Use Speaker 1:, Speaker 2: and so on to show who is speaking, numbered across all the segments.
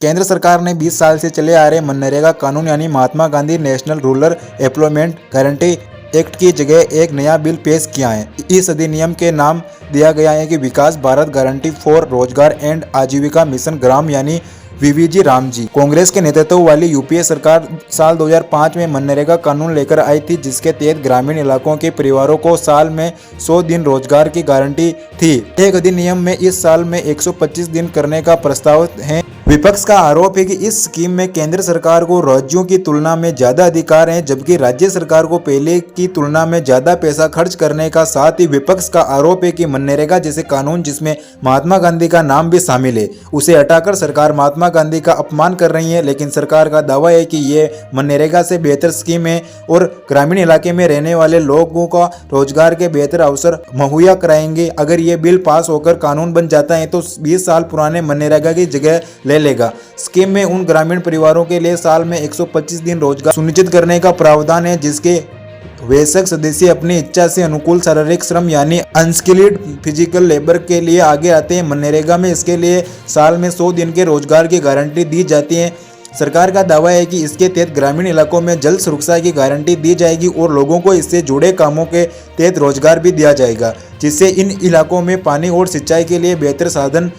Speaker 1: केंद्र सरकार ने 20 साल से चले आ रहे मनरेगा कानून यानी Mahatma Gandhi National Rural Employment Guarantee Act की जगह एक नया बिल पेश किया है। इस अधिनियम के नाम दिया गया है कि विकास भारत गारंटी फॉर रोजगार एंड आजीविका मिशन ग्राम यानी वीवीजी रामजी। कांग्रेस के नेतृत्व वाली यूपीए सरकार साल 2005 में मनरेगा कानून लेकर आई थी, जिसके तहत ग्रामीण इलाकों के परिवारों को साल में 100 दिन रोजगार की गारंटी थी। एक अधिनियम में इस साल में 125 दिन करने का प्रस्ताव है। विपक्ष का आरोप है कि इस स्कीम में केंद्र सरकार को राज्यों की तुलना में ज्यादा अधिकार हैं, जबकि राज्य सरकार को पहले की तुलना में ज्यादा पैसा खर्च करने का। साथ ही विपक्ष का आरोप है कि मनरेगा जैसे कानून जिसमें महात्मा गांधी का नाम भी शामिल है, उसे हटाकर सरकार महात्मा गांधी का अपमान कर रही है। लेकिन सरकार का दावा है कि ये मनरेगा से बेहतर स्कीम है और ग्रामीण इलाके में रहने वाले लोगों का रोजगार के बेहतर अवसर मुहैया कराएंगे। अगर ये बिल पास होकर कानून बन जाता है तो 20 साल पुराने मनरेगा की जगह ले लेगा। स्कीम में उन ग्रामीण परिवारों के लिए साल में 125 दिन रोजगार सुनिश्चित करने का प्रावधान है, जिसके वयस्क सदस्य अपनी इच्छा से अनुकूल शारीरिक श्रम यानी अनस्किल्ड फिजिकल लेबर के लिए आगे आते हैं। मनरेगा में इसके लिए साल में 100 दिन के रोजगार की गारंटी दी जाती है। सरकार का दावा है कि इसके तहत ग्रामीण इलाकों में जल सुरक्षा की गारंटी दी जाएगी और लोगों को इससे जुड़े कामों के तहत रोजगार भी दिया जाएगा, जिससे इन इलाकों में पानी और सिंचाई के लिए बेहतर साधन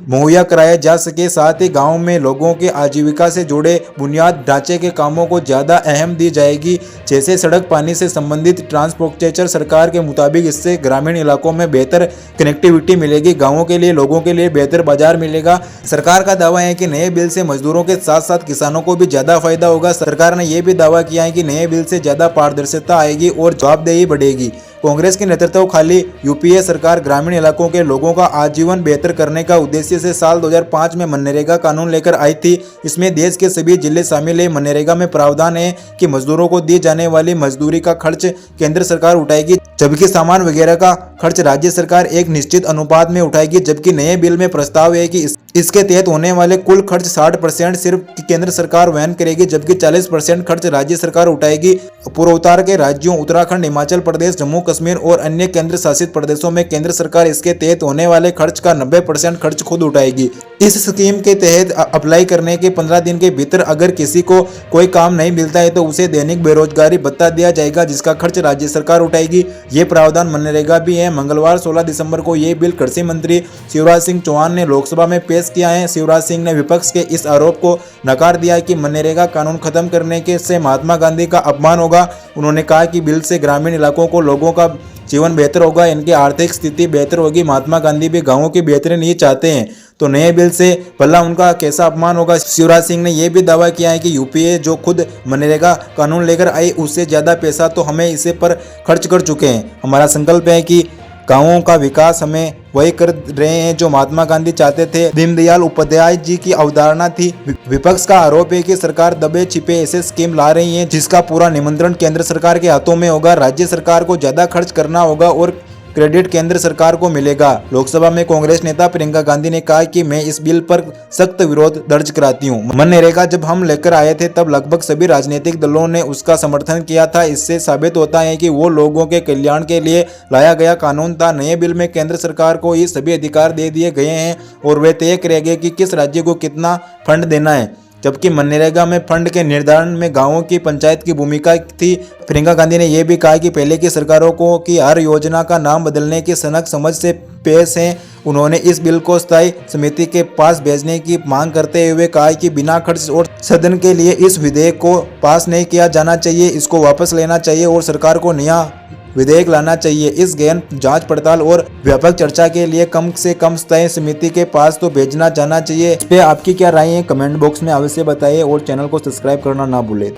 Speaker 1: मुहैया कराया जा सके। साथ ही गांव में लोगों के आजीविका से जुड़े बुनियाद ढांचे के कामों को ज़्यादा अहम दी जाएगी, जैसे सड़क, पानी से संबंधित ट्रांसपोर्टेशन। सरकार के मुताबिक इससे ग्रामीण इलाकों में बेहतर कनेक्टिविटी मिलेगी, गांवों के लिए लोगों के लिए बेहतर बाजार मिलेगा। सरकार का दावा है कि नए बिल से मजदूरों के साथ साथ किसानों को भी ज़्यादा फायदा होगा। सरकार ने यह भी दावा किया है कि नए बिल से ज़्यादा पारदर्शिता आएगी और जवाबदेही बढ़ेगी। कांग्रेस के नेतृत्व खाली यूपीए सरकार ग्रामीण इलाकों के लोगों का आजीवन बेहतर करने का उद्देश्य से साल 2005 में मनरेगा कानून लेकर आई थी। इसमें देश के सभी जिले शामिल है। मनरेगा में प्रावधान है कि मजदूरों को दी जाने वाली मजदूरी का खर्च केंद्र सरकार उठाएगी, जबकि सामान वगैरह का खर्च राज्य सरकार एक निश्चित अनुपात में उठाएगी। जबकि नए बिल में प्रस्ताव है कि इसके तहत होने वाले कुल खर्च 60% सिर्फ केंद्र सरकार वहन करेगी, जबकि 40% खर्च राज्य सरकार उठाएगी। पूर्वोत्तर के राज्यों उत्तराखंड, हिमाचल प्रदेश, जम्मू कश्मीर और अन्य केंद्र शासित प्रदेशों में केंद्र सरकार इसके तहत होने वाले खर्च का 90% खर्च खुद उठाएगी। इस स्कीम के तहत अप्लाई करने के 15 दिन के भीतर अगर किसी को कोई काम नहीं मिलता है तो उसे दैनिक बेरोजगारी भत्ता दिया जाएगा, जिसका खर्च राज्य सरकार उठाएगी। ये प्रावधान मनरेगा भी है। मंगलवार 16 दिसंबर को ये बिल कृषि मंत्री शिवराज सिंह चौहान ने लोकसभा में पेश किया है। शिवराज सिंह ने विपक्ष के इस आरोप को नकार दिया कि मनरेगा कानून खत्म करने के से महात्मा गांधी का अपमान होगा। उन्होंने कहा कि बिल से ग्रामीण इलाकों को लोगों का जीवन बेहतर होगा, इनकी आर्थिक स्थिति बेहतर होगी। महात्मा गांधी भी गांवों की बेहतरी नहीं चाहते हैं, तो नए बिल से भला उनका कैसा अपमान होगा। शिवराज सिंह ने यह भी दावा किया है कि यूपीए जो खुद मनरेगा कानून लेकर आई, उससे ज़्यादा पैसा तो हमें इसे पर खर्च कर चुके हैं। हमारा संकल्प है कि गांवों का विकास हमें वही कर रहे हैं जो महात्मा गांधी चाहते थे। दीनदयाल उपाध्याय जी की अवधारणा थी। विपक्ष का आरोप है कि सरकार दबे छिपे ऐसे स्कीम ला रही है जिसका पूरा नियंत्रण केंद्र सरकार के हाथों में होगा। राज्य सरकार को ज्यादा खर्च करना होगा और क्रेडिट केंद्र सरकार को मिलेगा। लोकसभा में कांग्रेस नेता प्रियंका गांधी ने कहा कि मैं इस बिल पर सख्त विरोध दर्ज कराती हूं। मनरेगा जब हम लेकर आए थे तब लगभग सभी राजनीतिक दलों ने उसका समर्थन किया था। इससे साबित होता है कि वो लोगों के कल्याण के लिए लाया गया कानून था। नए बिल में केंद्र सरकार को ये सभी अधिकार दे दिए गए हैं और वे तय करेंगे कि किस राज्य को कितना फंड देना है, जबकि मनरेगा में फंड के निर्धारण में गांवों की पंचायत की भूमिका थी। प्रियंका गांधी ने यह भी कहा कि पहले की सरकारों को की हर योजना का नाम बदलने की सनक समझ से पेश हैं। उन्होंने इस बिल को स्थायी समिति के पास भेजने की मांग करते हुए कहा कि बिना खर्च और सदन के लिए इस विधेयक को पास नहीं किया जाना चाहिए, इसको वापस लेना चाहिए और सरकार को नया विधेयक लाना चाहिए। इस गहन जांच पड़ताल और व्यापक चर्चा के लिए कम से कम स्थायी समिति के पास तो भेजना जाना चाहिए। इस पे आपकी क्या राय है कमेंट बॉक्स में अवश्य बताइए और चैनल को सब्सक्राइब करना ना भूलें।